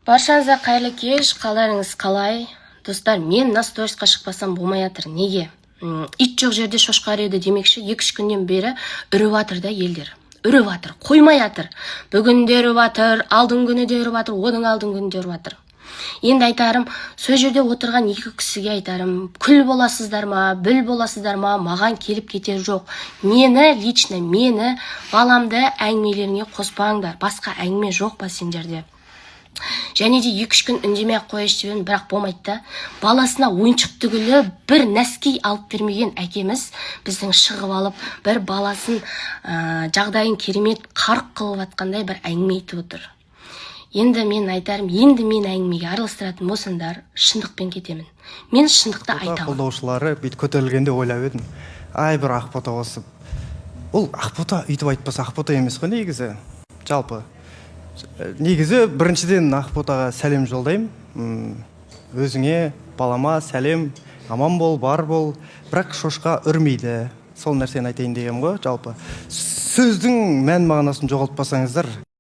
Баршаңызға қайырлы кеш, қаларыңыз қалай? Достар, мен насторисқа шықпасам болмай жатыр. Неге? Ит жоқ жерде шошқа үреді демекші, 2-3 күннен бері үріп жатыр да елдер. Үріп жатыр, қоймай жатыр. Бүгін де үріп жатыр, алдың күні де үріп жатыр, оның алдың күні де үріп жатыр. Енді айтарым, сол жерде отырған 2 кісіге айтарым, күл боласыздар ма, біл боласыздар ма, маған келіп кетер жоқ. Мені, баламды әңгімелеріңе қоспаңдар. Басқа әңгіме жоқ па сендерде? Және де 2-3 күн үндемей қояш деп бірақ болмайды да. Баласына ойыншық түгілі бір нәскей алып бермеген әкеміз біздің шығып алып, бір баласын жағдайын керемет қарық қылып атқандай бір әңгіме айтып отыр. Енді мен айтарым, енді мен әңгімеге араластыратын болсаңдар, шындықпен кетемін. Мен шындықты айтамын. Қолдаушылары бейт көтерілгенде ойлап едім. Ай, бір ақбота осып. Ол ақбота үйтіп айтпаса ақбота емес қой негізі. Жалпы. Негізі біріншіден ақботаға сәлем жолдаймын. Өзіңе, балама сәлем, аман бол, бар бол. Бірақ шошқа үрмейді. Сол нәрсені айтайын деген ғой, жалпы. Сөздің мән мағынасын жоғалтпасаңыздар,